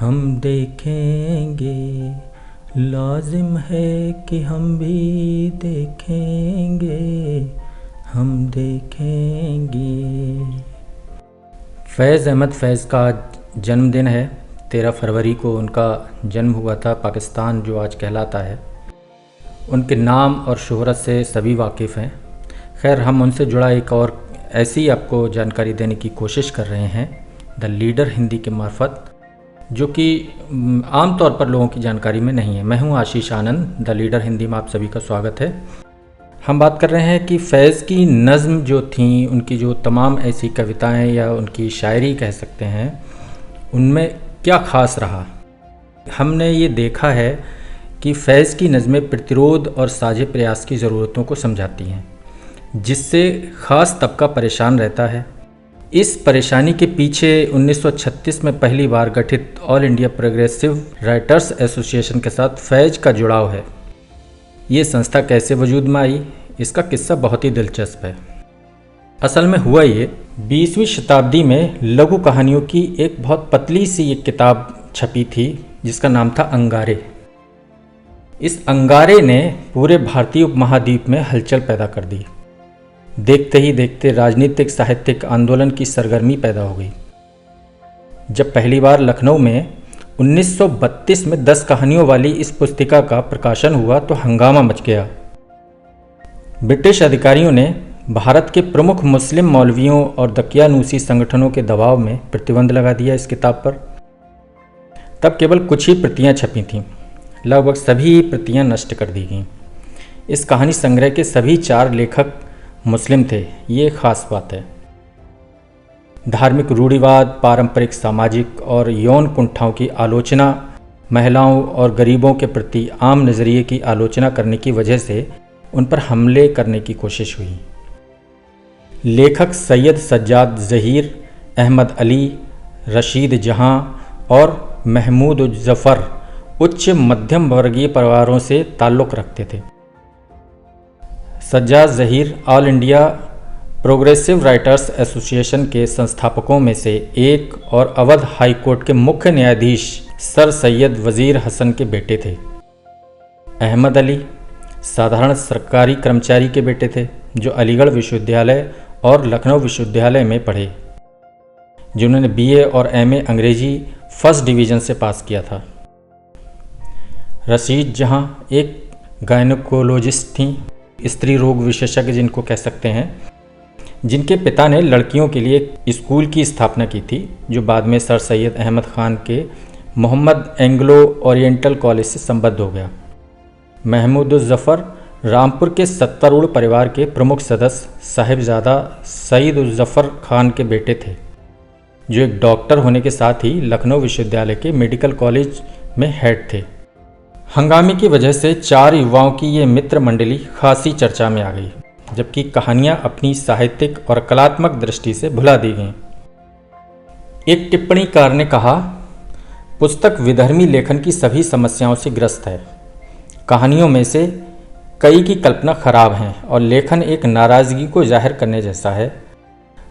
हम देखेंगे, लाजिम है कि हम भी देखेंगे, हम देखेंगे। फैज़ अहमद फैज़ का जन्मदिन है। 13 फरवरी को उनका जन्म हुआ था। पाकिस्तान जो आज कहलाता है, उनके नाम और शोहरत से सभी वाकिफ़ हैं। खैर, हम उनसे जुड़ा एक और ऐसी आपको जानकारी देने की कोशिश कर रहे हैं द लीडर हिंदी के मार्फत, जो कि आम तौर पर लोगों की जानकारी में नहीं है। मैं हूं आशीष आनंद। द लीडर हिंदी में आप सभी का स्वागत है। हम बात कर रहे हैं कि फैज़ की नज़्म जो थी, उनकी जो तमाम ऐसी कविताएं या उनकी शायरी कह सकते हैं, उनमें क्या ख़ास रहा। हमने ये देखा है कि फैज़ की नज़में प्रतिरोध और साझे प्रयास की ज़रूरतों को समझाती हैं, जिससे ख़ास तबका परेशान रहता है। इस परेशानी के पीछे 1936 में पहली बार गठित all India progressive writers association के साथ फैज़ का जुड़ाव है। ये संस्था कैसे वजूद में आई, इसका किस्सा बहुत ही दिलचस्प है। असल में हुआ ये, 20वीं शताब्दी में लघु कहानियों की एक बहुत पतली सी एक किताब छपी थी, जिसका नाम था अंगारे। इस अंगारे ने पूरे भारतीय उपमहाद्वीप में हलचल पैदा कर दी। देखते ही देखते राजनीतिक साहित्यिक आंदोलन की सरगर्मी पैदा हो गई। जब पहली बार लखनऊ में 1932 में 10 कहानियों वाली इस पुस्तिका का प्रकाशन हुआ तो हंगामा मच गया। ब्रिटिश अधिकारियों ने भारत के प्रमुख मुस्लिम मौलवियों और दकियानूसी संगठनों के दबाव में प्रतिबंध लगा दिया इस किताब पर। तब केवल कुछ ही प्रतियां छपी थीं। लगभग सभी प्रतियां नष्ट कर दी गईं। इस कहानी संग्रह के सभी 4 लेखक मुस्लिम थे, ये खास बात है। धार्मिक रूढ़िवाद, पारंपरिक सामाजिक और यौन कुंठाओं की आलोचना, महिलाओं और गरीबों के प्रति आम नज़रिए की आलोचना करने की वजह से उन पर हमले करने की कोशिश हुई। लेखक सैयद सज्जाद ज़हीर, अहमद अली, रशीद जहां और महमूद ज़फ़र उच्च मध्यम वर्गीय परिवारों से ताल्लुक़ रखते थे। Sajjad Zaheer all India progressive writers association के संस्थापकों में से एक और अवध हाई कोर्ट के मुख्य न्यायाधीश सर सैयद वज़ीर हसन के बेटे थे। अहमद अली साधारण सरकारी कर्मचारी के बेटे थे, जो अलीगढ़ विश्वविद्यालय और लखनऊ विश्वविद्यालय में पढ़े, जिन्होंने BA और MA अंग्रेजी फर्स्ट डिवीज़न से पास किया था। रशीद जहां एक गायनोकोलॉजिस्ट थीं, स्त्री रोग विशेषज्ञ जिनको कह सकते हैं, जिनके पिता ने लड़कियों के लिए एक स्कूल की स्थापना की थी, जो बाद में सर सैयद अहमद ख़ान के मोहम्मद एंग्लो ओरिएंटल कॉलेज से संबद्ध हो गया। महमूद ज़फ़र रामपुर के सत्तारूढ़ परिवार के प्रमुख सदस्य साहिबजादा सईद ज़फ़र खान के बेटे थे, जो एक डॉक्टर होने के साथ ही लखनऊ विश्वविद्यालय के मेडिकल कॉलेज में हेड थे। हंगामे की वजह से 4 युवाओं की ये मित्र मंडली खासी चर्चा में आ गई, जबकि कहानियां अपनी साहित्यिक और कलात्मक दृष्टि से भुला दी गईं। एक टिप्पणीकार ने कहा, पुस्तक विधर्मी लेखन की सभी समस्याओं से ग्रस्त है। कहानियों में से कई की कल्पना खराब हैं और लेखन एक नाराज़गी को जाहिर करने जैसा है।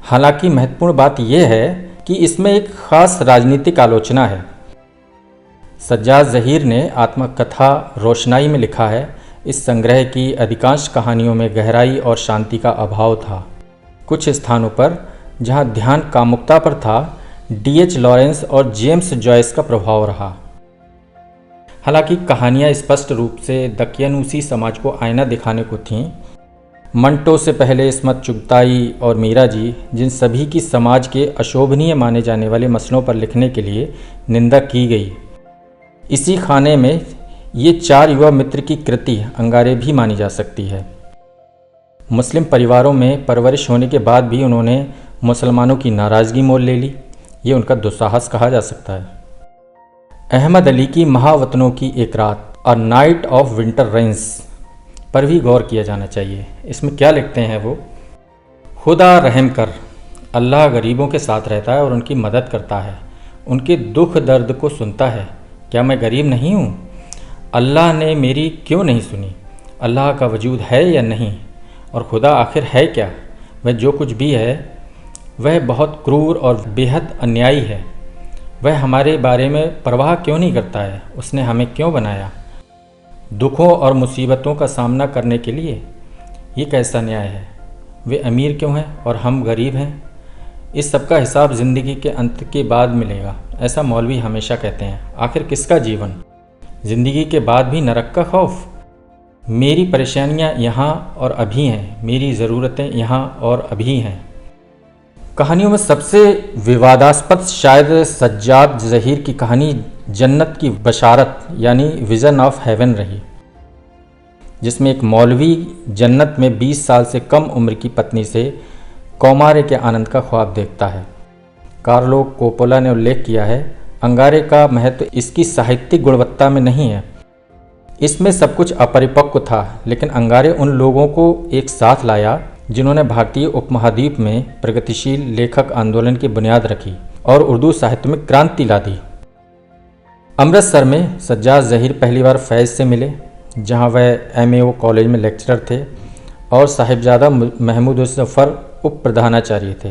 हालांकि महत्वपूर्ण बात यह है कि इसमें एक खास राजनीतिक आलोचना है। सज्जाद ज़हीर ने आत्मकथा रोशनाई में लिखा है, इस संग्रह की अधिकांश कहानियों में गहराई और शांति का अभाव था। कुछ स्थानों पर जहां ध्यान कामुकता पर था, D.H. लॉरेंस और जेम्स जॉयस का प्रभाव रहा। हालांकि कहानियां स्पष्ट रूप से दकियानूसी समाज को आईना दिखाने को थीं। मंटो से पहले इस्मत चुगताई और मीरा जी, जिन सभी की समाज के अशोभनीय माने जाने वाले मसलों पर लिखने के लिए निंदा की गई, इसी खाने में ये 4 युवा मित्र की कृति अंगारे भी मानी जा सकती है। मुस्लिम परिवारों में परवरिश होने के बाद भी उन्होंने मुसलमानों की नाराज़गी मोल ले ली। ये उनका दुस्साहस कहा जा सकता है। अहमद अली की महावतनों की एक रात, a night of winter rains पर भी गौर किया जाना चाहिए। इसमें क्या लिखते हैं वो, खुदा रहम कर, अल्लाह गरीबों के साथ रहता है और उनकी मदद करता है, उनके दुख दर्द को सुनता है। क्या मैं गरीब नहीं हूँ? अल्लाह ने मेरी क्यों नहीं सुनी? अल्लाह का वजूद है या नहीं? और खुदा आखिर है क्या? वह जो कुछ भी है वह बहुत क्रूर और बेहद अन्यायी है। वह हमारे बारे में परवाह क्यों नहीं करता है? उसने हमें क्यों बनाया? दुखों और मुसीबतों का सामना करने के लिए। ये कैसा न्याय है? वे अमीर क्यों हैं और हम गरीब हैं? इस सब का हिसाब ज़िंदगी के अंत के बाद मिलेगा, ऐसा मौलवी हमेशा कहते हैं। आखिर किसका जीवन? ज़िंदगी के बाद भी नरक का खौफ? मेरी परेशानियां यहाँ और अभी हैं, मेरी ज़रूरतें यहाँ और अभी हैं। कहानियों में सबसे विवादास्पद शायद सज्जाद ज़हीर की कहानी जन्नत की बशारत यानी विज़न ऑफ हेवन रही, जिसमें एक मौलवी जन्नत में 20 साल से कम उम्र की पत्नी से कौमारे के आनंद का ख्वाब देखता है। कार्लो कोपोला ने उल्लेख किया है, अंगारे का महत्व इसकी साहित्यिक गुणवत्ता में नहीं है। इसमें सब कुछ अपरिपक्व था, लेकिन अंगारे उन लोगों को एक साथ लाया जिन्होंने भारतीय उपमहाद्वीप में प्रगतिशील लेखक आंदोलन की बुनियाद रखी और उर्दू साहित्य में क्रांति ला दी। अमृतसर में सज्जाद ज़हीर पहली बार फैज़ से मिले, जहां वह MAO कॉलेज में लेक्चरर थे और साहिबजादा महमूद ज़फ़र उप प्रधानाचार्य थे।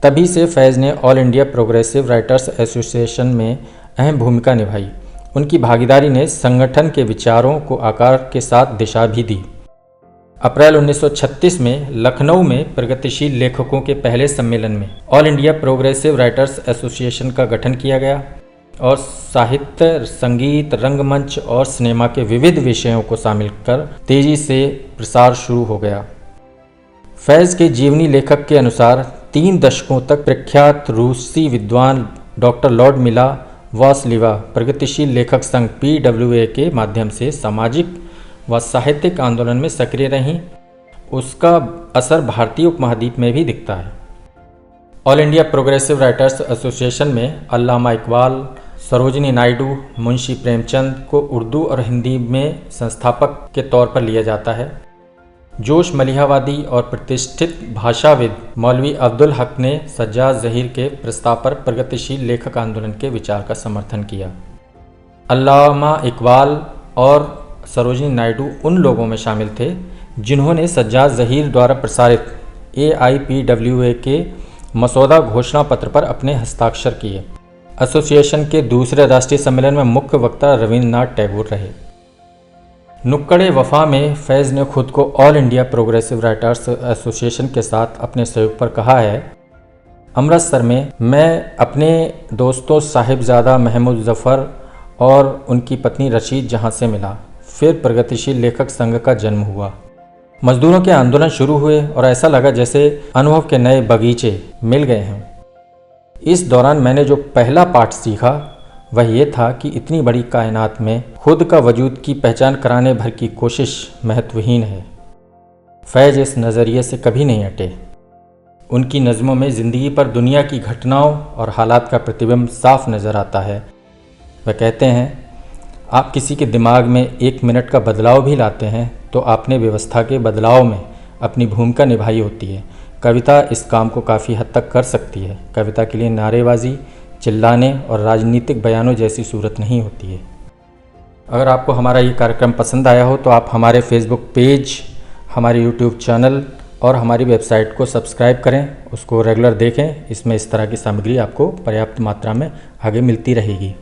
तभी से फैज़ ने all India progressive writers association में अहम भूमिका निभाई। उनकी भागीदारी ने संगठन के विचारों को आकार के साथ दिशा भी दी। अप्रैल 1936 में लखनऊ में प्रगतिशील लेखकों के पहले सम्मेलन में all India progressive writers association का गठन किया गया और साहित्य, संगीत, रंगमंच और सिनेमा के विविध विषयों को शामिल कर तेजी से प्रसार शुरू हो गया। फैज़ के जीवनी लेखक के अनुसार 3 दशकों तक प्रख्यात रूसी विद्वान डॉक्टर लॉर्ड मिला वासलिवा प्रगतिशील लेखक संघ PWA के माध्यम से सामाजिक व साहित्यिक आंदोलन में सक्रिय रहीं। उसका असर भारतीय उपमहाद्वीप में भी दिखता है। All India progressive writers association में अल्लामा इकबाल, सरोजिनी नायडू, मुंशी प्रेमचंद को उर्दू और हिंदी में संस्थापक के तौर पर लिया जाता है। जोश मलिहावादी और प्रतिष्ठित भाषाविद मौलवी अब्दुल हक ने सज्जाद ज़हीर के प्रस्ताव पर प्रगतिशील लेखक आंदोलन के विचार का समर्थन किया। अल्लामा इकबाल और सरोजिनी नायडू उन लोगों में शामिल थे जिन्होंने सज्जाद ज़हीर द्वारा प्रसारित AIPWA के मसौदा घोषणा पत्र पर अपने हस्ताक्षर किए। एसोसिएशन के दूसरे राष्ट्रीय सम्मेलन में मुख्य वक्ता रविन्द्रनाथ टैगोर रहे। नुक्कड़े वफा में फैज़ ने खुद को all India progressive writers association के साथ अपने सहयोग पर कहा है। अमृतसर में मैं अपने दोस्तों साहिबजादा महमूद ज़फ़र और उनकी पत्नी रशीद जहां से मिला। फिर प्रगतिशील लेखक संघ का जन्म हुआ। मजदूरों के आंदोलन शुरू हुए और ऐसा लगा जैसे अनुभव के नए बगीचे मिल गए हैं। इस दौरान मैंने जो पहला पाठ सीखा वह ये था कि इतनी बड़ी कायनात में खुद का वजूद की पहचान कराने भर की कोशिश महत्वहीन है। फैज़ इस नज़रिए से कभी नहीं हटे। उनकी नज़मों में ज़िंदगी पर दुनिया की घटनाओं और हालात का प्रतिबिंब साफ नज़र आता है। वह कहते हैं, आप किसी के दिमाग में 1 मिनट का बदलाव भी लाते हैं तो आपने व्यवस्था के बदलाव में अपनी भूमिका निभाई होती है। कविता इस काम को काफ़ी हद तक कर सकती है। कविता के लिए नारेबाजी, चिल्लाने और राजनीतिक बयानों जैसी सूरत नहीं होती है। अगर आपको हमारा ये कार्यक्रम पसंद आया हो तो आप हमारे फेसबुक पेज, हमारे यूट्यूब चैनल और हमारी वेबसाइट को सब्सक्राइब करें, उसको रेगुलर देखें। इसमें इस तरह की सामग्री आपको पर्याप्त मात्रा में आगे मिलती रहेगी।